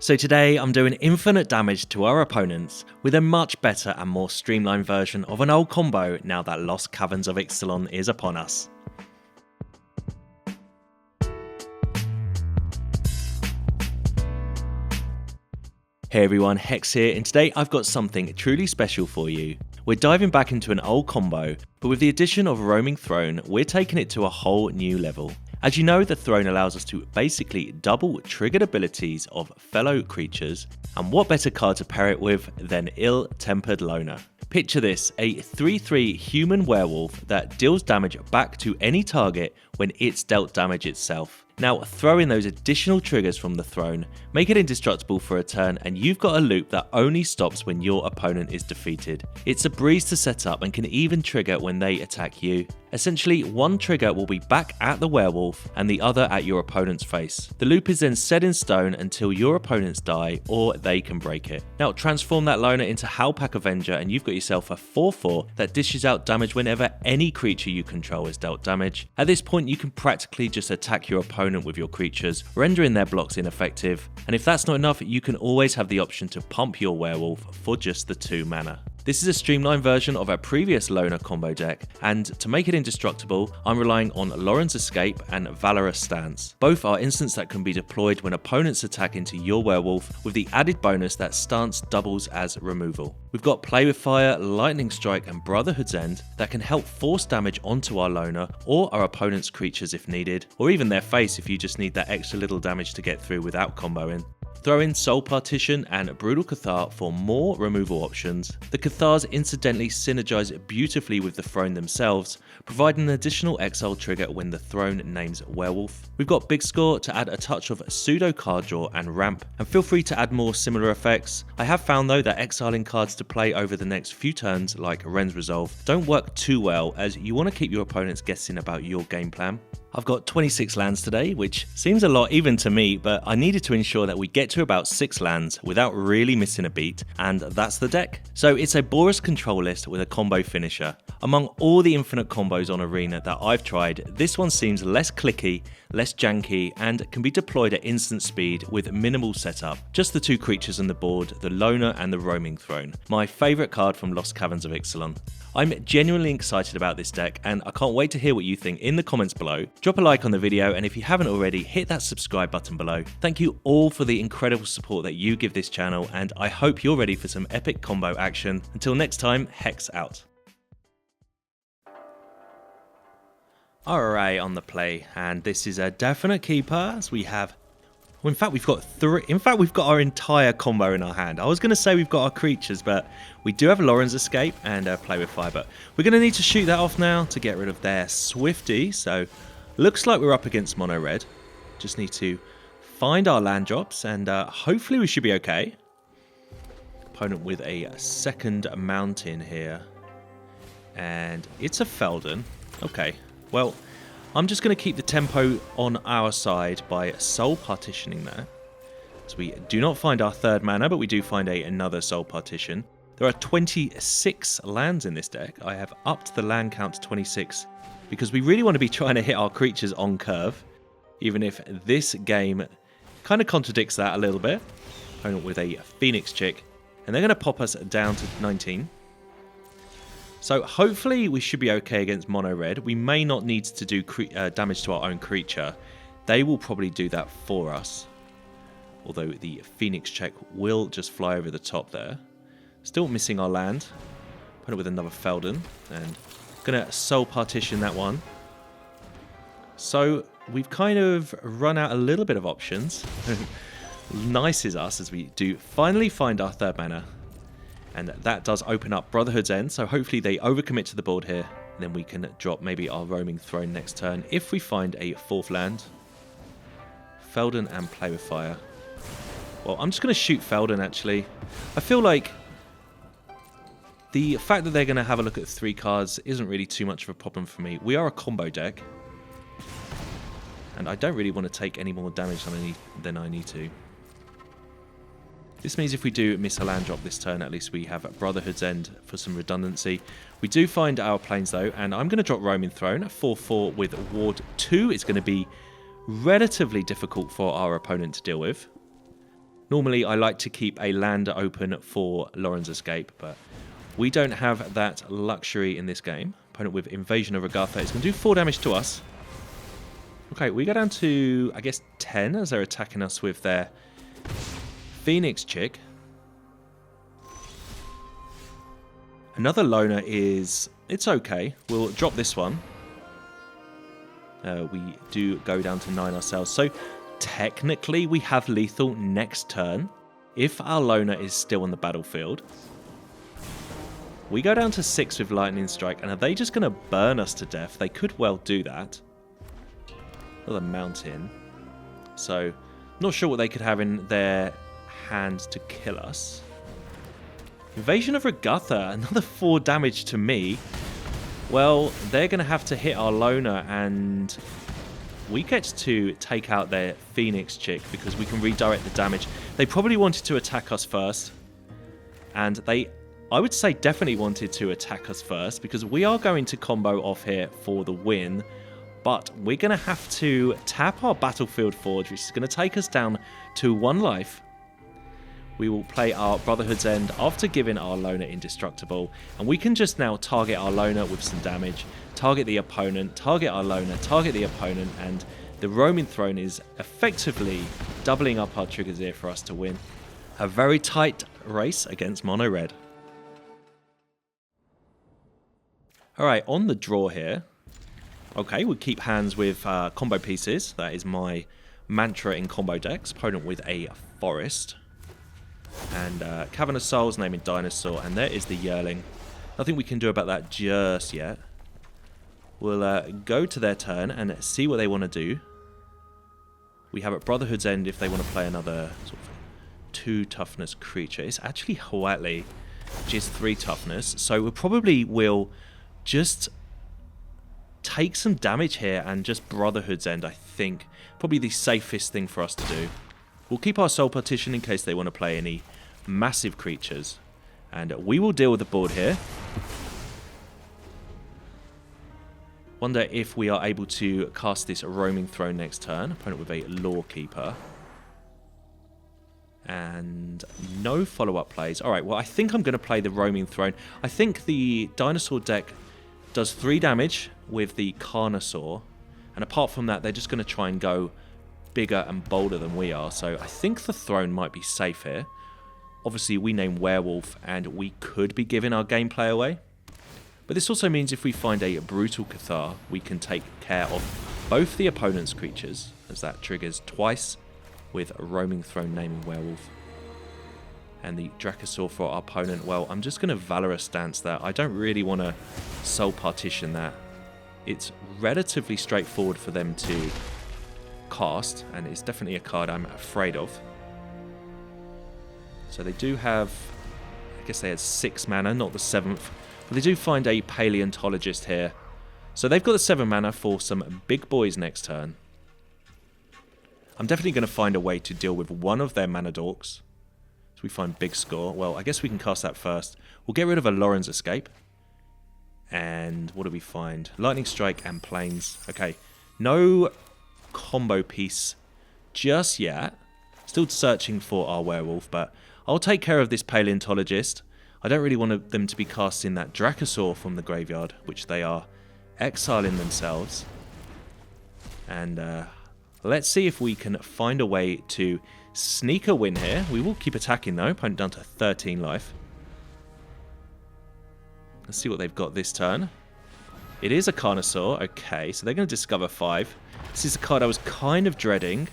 So today I'm doing infinite damage to our opponents with a much better and more streamlined version of an old combo now that Lost Caverns of Ixalan is upon us. Hey everyone, Hex here, and today I've got something truly special for you. We're diving back into an old combo, but with the addition of Roaming Throne, we're taking it to a whole new level. As you know, the Throne allows us to basically double triggered abilities of fellow creatures, and what better card to pair it with than Ill-Tempered Loner. Picture this, a 3/3 human werewolf that deals damage back to any target when it's dealt damage itself. Now throw in those additional triggers from the Throne, make it indestructible for a turn, and you've got a loop that only stops when your opponent is defeated. It's a breeze to set up and can even trigger when they attack you. Essentially, one trigger will be back at the werewolf and the other at your opponent's face. The loop is then set in stone until your opponents die or they can break it. Now transform that loner into Howlpack Avenger and you've got yourself a 4/4 that dishes out damage whenever any creature you control is dealt damage. At this point you can practically just attack your opponent with your creatures, rendering their blocks ineffective, and if that's not enough, you can always have the option to pump your werewolf for just the 2 mana. This is a streamlined version of our previous loner combo deck, and to make it indestructible, I'm relying on Loran's Escape and Valorous Stance. Both are instants that can be deployed when opponents attack into your werewolf, with the added bonus that Stance doubles as removal. We've got Play with Fire, Lightning Strike and Brotherhood's End that can help force damage onto our loner or our opponent's creatures if needed, or even their face if you just need that extra little damage to get through without comboing. Throw in Soul Partition and Brutal Cathar for more removal options. The Cathars incidentally synergize beautifully with the Throne themselves, providing an additional exile trigger when the Throne names Werewolf. We've got Big Score to add a touch of pseudo card draw and ramp, and feel free to add more similar effects. I have found though that exiling cards to play over the next few turns, like Ren's Resolve, don't work too well as you want to keep your opponents guessing about your game plan. I've got 26 lands today, which seems a lot even to me, but I needed to ensure that we get to about 6 lands without really missing a beat, and that's the deck. So it's a Boros control list with a combo finisher. Among all the infinite combos on Arena that I've tried, this one seems less clicky, less janky, and can be deployed at instant speed with minimal setup. Just the 2 creatures on the board, the Loner and the Roaming Throne. My favourite card from Lost Caverns of Ixalan. I'm genuinely excited about this deck and I can't wait to hear what you think in the comments below. Drop a like on the video, and if you haven't already, hit that subscribe button below. Thank you all for the incredible support that you give this channel, and I hope you're ready for some epic combo action. Until next time, Hex out. Alright, on the play, and this is a definite keeper as we have... Well, in fact, we've got 3. In fact, we've got our entire combo in our hand. I was going to say we've got our creatures, but we do have Loran's Escape and Play with Fire. But we're going to need to shoot that off now to get rid of their Swifty. So, looks like we're up against mono red. Just need to find our land drops, and hopefully we should be okay. Opponent with a second mountain here, and it's a Feldon. Okay, well, I'm just going to keep the tempo on our side by Soul Partitioning there. So we do not find our 3rd mana, but we do find another Soul Partition. There are 26 lands in this deck. I have upped the land count to 26 because we really want to be trying to hit our creatures on curve, even if this game kind of contradicts that a little bit. Opponent with a Phoenix Chick, and they're going to pop us down to 19. So hopefully we should be okay against mono red. We may not need to do damage to our own creature. They will probably do that for us. Although the Phoenix check will just fly over the top there. Still missing our land. Put it with another Feldon. And going to Soul Partition that one. So we've kind of run out a little bit of options. Nice is us as we do finally find our 3rd mana. And that does open up Brotherhood's End, so hopefully they overcommit to the board here. And then we can drop maybe our Roaming Throne next turn if we find a 4th land. Feldon and Play with Fire. Well, I'm just going to shoot Feldon actually. I feel like the fact that they're going to have a look at 3 cards isn't really too much of a problem for me. We are a combo deck. And I don't really want to take any more damage than I need to. This means if we do miss a land drop this turn, at least we have Brotherhood's End for some redundancy. We do find our planes though, and I'm going to drop Roaming Throne at 4/4 with Ward 2. It's going to be relatively difficult for our opponent to deal with. Normally, I like to keep a land open for Loran's Escape, but we don't have that luxury in this game. Opponent with Invasion of Regatha is going to do 4 damage to us. Okay, we go down to, I guess, 10 as they're attacking us with their Phoenix chick. Another loner is... it's okay. We'll drop this one. We do go down to 9 ourselves. So, technically, we have lethal next turn if our loner is still on the battlefield. We go down to 6 with Lightning Strike, and are they just going to burn us to death? They could well do that. Another mountain. So, not sure what they could have in their hand to kill us. Invasion of Regatha, another 4 damage to me. Well, they're going to have to hit our loner, and we get to take out their Phoenix chick because we can redirect the damage. They probably wanted to attack us first, and they, I would say, definitely wanted to attack us first because we are going to combo off here for the win. But we're going to have to tap our Battlefield Forge, which is going to take us down to 1 life. We will play our Brotherhood's End after giving our loner indestructible. And we can just now target our loner with some damage, target the opponent, target our loner, target the opponent, and the Roaming Throne is effectively doubling up our triggers here for us to win. A very tight race against Mono Red. Alright, on the draw here. Okay, we keep hands with combo pieces. That is my mantra in combo decks. Opponent with a forest. And Cavern of Souls, naming Dinosaur. And there is the Yearling. Nothing we can do about that just yet. We'll go to their turn and see what they want to do. We have at Brotherhood's End if they want to play another sort of 2 toughness creature. It's actually Huatli, which is 3 toughness. So we probably will just take some damage here and just Brotherhood's End, I think. Probably the safest thing for us to do. We'll keep our Soul Partition in case they want to play any massive creatures. And we will deal with the board here. Wonder if we are able to cast this Roaming Throne next turn. Opponent with a Lawkeeper. And no follow-up plays. Alright, well I think I'm going to play the Roaming Throne. I think the Dinosaur deck does 3 damage with the Carnosaur, and apart from that they're just going to try and go bigger and bolder than we are, so I think the throne might be safe here. Obviously we name werewolf and we could be giving our gameplay away, but this also means if we find a Brutal Cathar we can take care of both the opponent's creatures, as that triggers twice with a Roaming Throne naming werewolf. And the Dracosaur for our opponent, well, I'm just going to Valorous Stance that. I don't really want to Soul Partition that. It's relatively straightforward for them to cast, and it's definitely a card I'm afraid of. So they do have, I guess they had 6 mana, not the 7th. But they do find a Paleontologist here. So they've got the 7 mana for some big boys next turn. I'm definitely going to find a way to deal with one of their mana dorks. So we find big score. Well, I guess we can cast that first. We'll get rid of a Loran's Escape. And what do we find? Lightning Strike and Plains. Okay, no combo piece just yet. Still searching for our werewolf, but I'll take care of this Paleontologist. I don't really want them to be casting that Dracosaur from the graveyard, which they are exiling themselves. And let's see if we can find a way to sneak a win here. We will keep attacking though. Opponent down to 13 life. Let's see what they've got this turn. It is a Carnosaur. Okay, so they're going to discover 5. This is a card I was kind of dreading.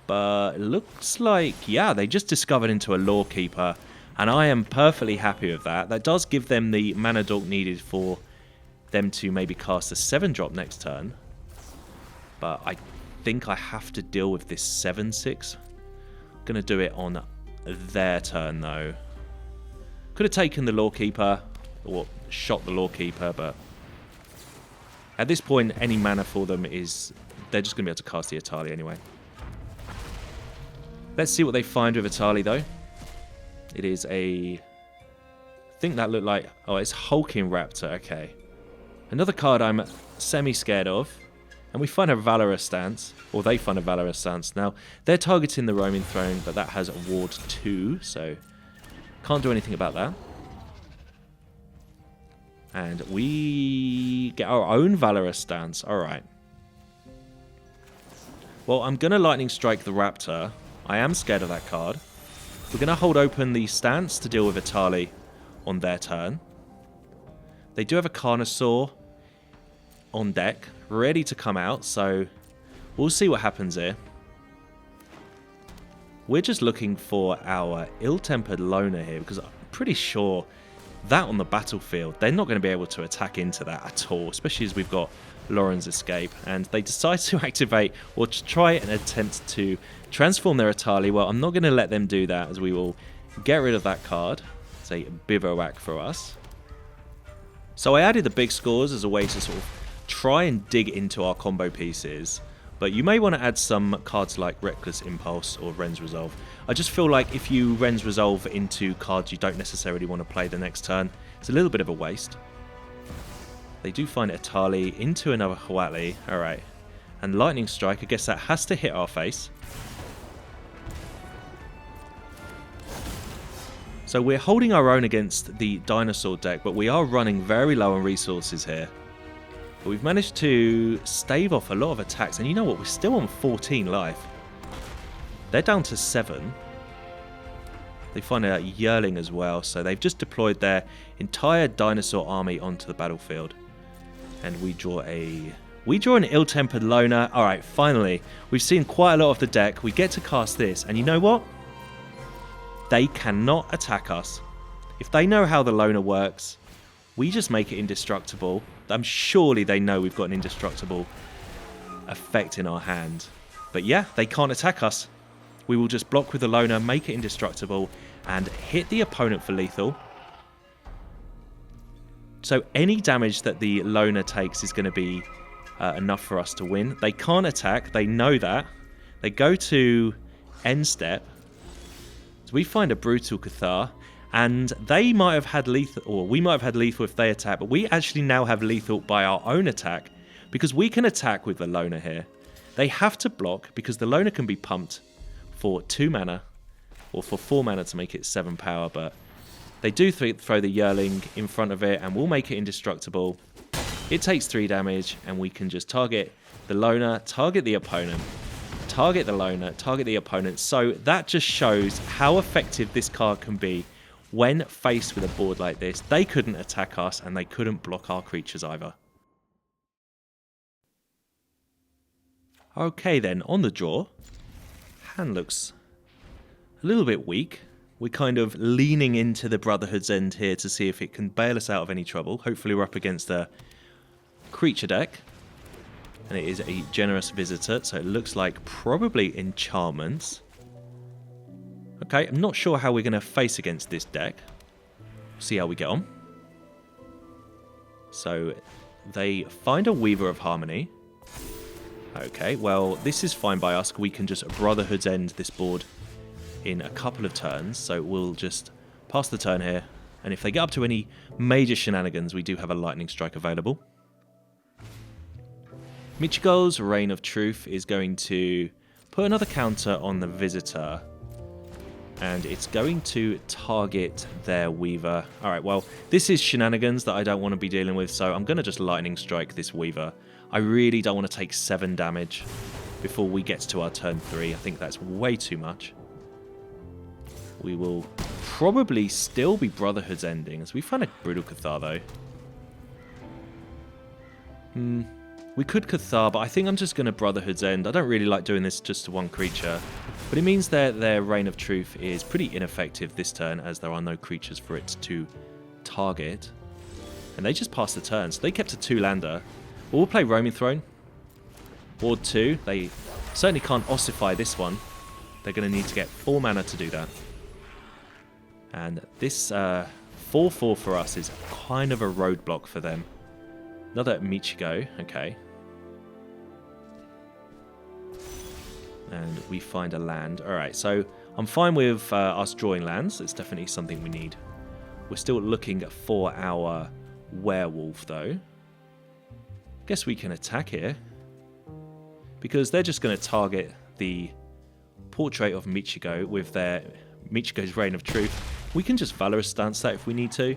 But it looks like, yeah, they just discovered into a Lawkeeper. And I am perfectly happy with that. That does give them the mana dork needed for them to maybe cast a 7-drop next turn. But I think I have to deal with this 7/6. I'm going to do it on their turn, though. Could have taken the Lawkeeper, or shot the Lawkeeper, but at this point, any mana for them is... they're just going to be able to cast the Atali anyway. Let's see what they find with Atali, though. It is a... I think that looked like... oh, it's Hulking Raptor, okay. Another card I'm semi-scared of. And we find a Valorous Stance, or they find a Valorous Stance. Now, they're targeting the Roaming Throne, but that has a Ward 2, so can't do anything about that. And we get our own Valorous Stance. Alright. Well, I'm going to Lightning Strike the Raptor. I am scared of that card. We're going to hold open the Stance to deal with Etali on their turn. They do have a Carnosaur on deck, ready to come out, so we'll see what happens here. We're just looking for our Ill-Tempered Loner here, because I'm pretty sure that on the battlefield, they're not going to be able to attack into that at all, especially as we've got Loran's Escape, and they decide to activate or to try and attempt to transform their Etali. Well, I'm not going to let them do that, as we will get rid of that card. It's a bivouac for us. So I added the big scores as a way to sort of try and dig into our combo pieces, but you may want to add some cards like Reckless Impulse or Ren's Resolve. I just feel like if you Ren's Resolve into cards you don't necessarily want to play the next turn, it's a little bit of a waste. They do find Etali into another Huatli. Alright. And Lightning Strike, I guess that has to hit our face. So we're holding our own against the Dinosaur deck, but we are running very low on resources here. But we've managed to stave off a lot of attacks, and you know what? We're still on 14 life. They're down to 7. They find a Yearling as well, so they've just deployed their entire Dinosaur army onto the battlefield. And we draw an Ill-Tempered Loner. Alright, finally. We've seen quite a lot of the deck. We get to cast this, and you know what? They cannot attack us. If they know how the Loner works, we just make it indestructible. Surely they know we've got an indestructible effect in our hand. But yeah, they can't attack us. We will just block with the Loner, make it indestructible, and hit the opponent for lethal. So any damage that the Loner takes is going to be enough for us to win. They can't attack. They know that. They go to end step. So we find a Brutal Cathar. And they might have had lethal, or we might have had lethal if they attack, but we actually now have lethal by our own attack, because we can attack with the Loner here. They have to block, because the Loner can be pumped for 2 mana, or for 4 mana to make it 7 power, but they do throw the Yearling in front of it, and we'll make it indestructible. It takes 3 damage, and we can just target the Loner, target the opponent, target the Loner, target the opponent. So that just shows how effective this card can be when faced with a board like this. They couldn't attack us, and they couldn't block our creatures either. Okay then, on the draw, hand looks a little bit weak. We're kind of leaning into the Brotherhood's end here to see if it can bail us out of any trouble. Hopefully we're up against a creature deck, and it is a Generous Visitor, so it looks like probably Enchantments. Okay, I'm not sure how we're going to face against this deck. See how we get on. So, they find a Weaver of Harmony. Okay, well, this is fine by us. We can just Brotherhood's End this board in a couple of turns. So we'll just pass the turn here. And if they get up to any major shenanigans, we do have a Lightning Strike available. Michigo's Reign of Truth is going to put another counter on the Visitor. And it's going to target their Weaver. Alright, well, this is shenanigans that I don't want to be dealing with, so I'm going to just Lightning Strike this Weaver. I really don't want to take 7 damage before we get to our turn 3. I think that's way too much. We will probably still be Brotherhood's ending, as we find a Brutal Cathar, though. We could Cathar, but I think I'm just going to Brotherhood's End. I don't really like doing this just to one creature. But it means that their Reign of Truth is pretty ineffective this turn, as there are no creatures for it to target. And they just passed the turn, so they kept a 2-lander. But we'll play Roaming Throne. Ward 2. They certainly can't ossify this one. They're going to need to get 4 mana to do that. And this 4/4 for us is kind of a roadblock for them. Another Michigo, okay. And we find a land. Alright, so I'm fine with us drawing lands. It's definitely something we need. We're still looking for our werewolf, though. Guess we can attack here. because they're just going to target the portrait of Michigo with their Michigo's Reign of Truth. We can just Valorous Stance that if we need to.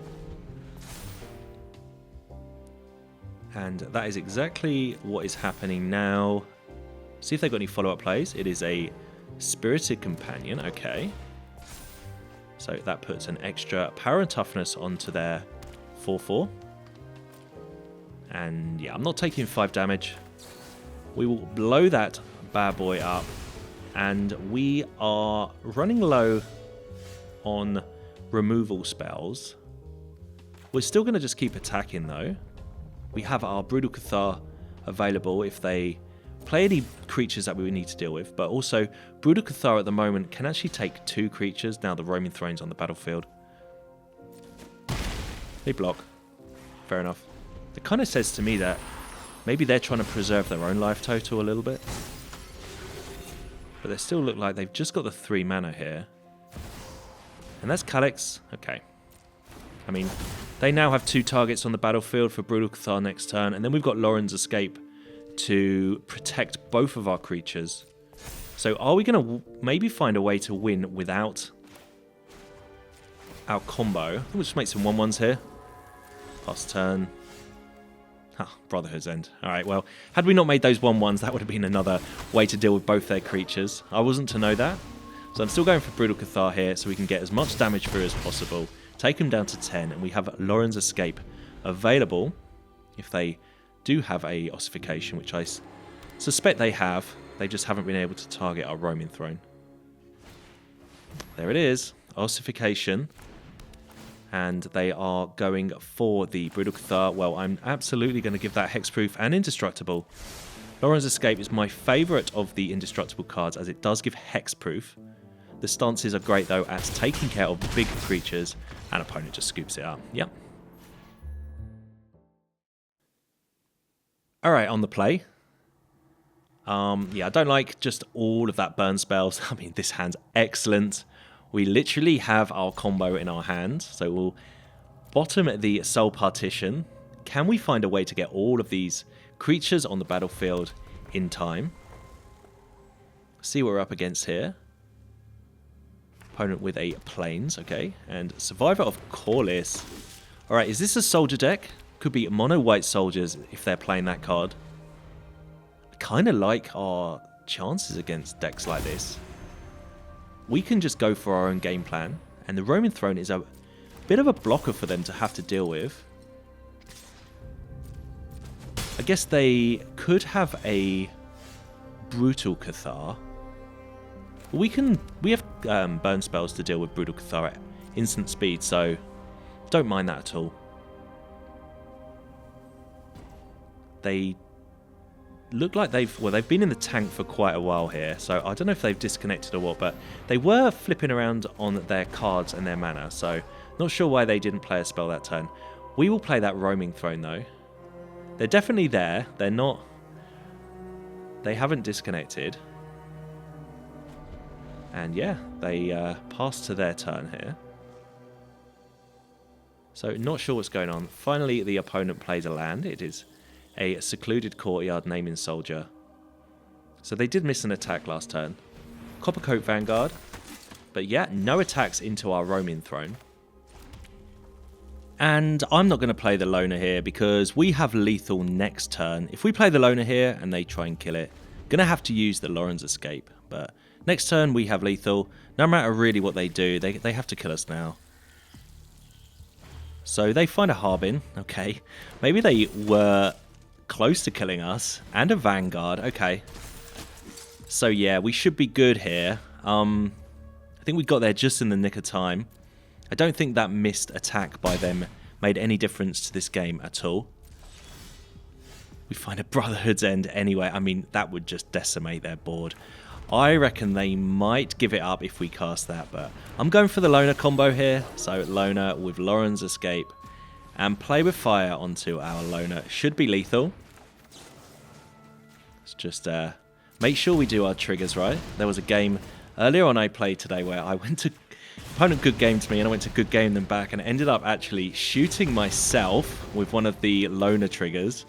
And that is exactly what is happening now. See if they've got any follow-up plays. It is a Spirited Companion, okay. So that puts an extra power and toughness onto their 4/4. And yeah, I'm not taking 5 damage. We will blow that bad boy up. And we are running low on removal spells. We're still going to just keep attacking though. We have our Brutal Cathar available if they play any creatures that we would need to deal with. But also, Brutal Cathar at the moment can actually take 2 creatures now the Roaming Throne's on the battlefield. They block. Fair enough. It kind of says to me that maybe they're trying to preserve their own life total a little bit. But they still look like they've just got the 3 mana here. And that's Calyx. Okay. I mean, they now have 2 targets on the battlefield for Brutal Cathar next turn. And then we've got Loran's Escape to protect both of our creatures. So are we going to maybe find a way to win without our combo? I think we'll just make some 1/1s here. Pass turn. Brotherhood's End. Alright, well, had we not made those 1/1s, that would have been another way to deal with both their creatures. I wasn't to know that. So I'm still going for Brutal Cathar here so we can get as much damage through as possible. Take them down to 10, and we have Loran's Escape available if they do have a Ossification, which I suspect they have. They just haven't been able to target our Roaming Throne. There it is. Ossification. And they are going for the Brutal Cathar. Well, I'm absolutely going to give that Hexproof and Indestructible. Loran's Escape is my favourite of the Indestructible cards as it does give Hexproof. The stances are great though at taking care of the big creatures, and opponent just scoops it up. Yep. Alright, on the play. Yeah, I don't like just all of that burn spells. I mean, this hand's excellent. We literally have our combo in our hand, so we'll bottom the Soul Partition. Can we find a way to get all of these creatures on the battlefield in time? See what we're up against here. Opponent with a Plains, okay, and Survivor of Corliss. Alright, is this a soldier deck? Could be mono white soldiers if they're playing that card. I kind of like our chances against decks like this. We can just go for our own game plan, and the Roaming Throne is a bit of a blocker for them to have to deal with. I guess they could have a Brutal Cathar. We have burn spells to deal with Brutal Cathar at instant speed, so don't mind that at all. They look like they've been in the tank for quite a while here, so I don't know if they've disconnected or what, but they were flipping around on their cards and their mana, so not sure why they didn't play a spell that turn. We will play that Roaming Throne though. They're definitely there. They haven't disconnected. And yeah, they pass to their turn here. So not sure what's going on. Finally, the opponent plays a land. It is a Secluded Courtyard Naming Soldier. So they did miss an attack last turn. Coppercoat Vanguard. But yeah, no attacks into our Roaming Throne. And I'm not going to play the Loner here because we have lethal next turn. If we play the Loner here and they try and kill it, going to have to use the Loran's Escape. But next turn we have lethal. No matter really what they do, they have to kill us now. So they find a Harbin. Okay. Maybe they were close to killing us. And a Vanguard. Okay. So yeah, we should be good here. I think we got there just in the nick of time. I don't think that missed attack by them made any difference to this game at all. We find a Brotherhood's End anyway. I mean, that would just decimate their board. I reckon they might give it up if we cast that, but I'm going for the Loner combo here. So Loner with Loran's Escape and Play with Fire onto our Loner. Should be lethal. Let's just make sure we do our triggers right. There was a game earlier on I played today where I went to... Opponent good game to me and I went to good game them back and ended up actually shooting myself with one of the Loner triggers.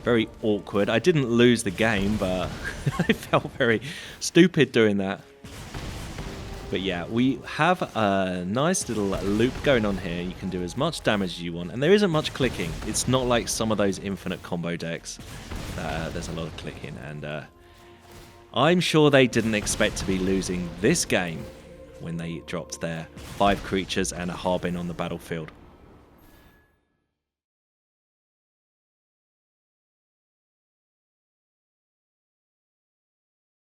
Very awkward. I didn't lose the game, but I felt very stupid doing that. But yeah, we have a nice little loop going on here. You can do as much damage as you want, and there isn't much clicking. It's not like some of those infinite combo decks. There's a lot of clicking, and I'm sure they didn't expect to be losing this game when they dropped their 5 creatures and a Harbin on the battlefield.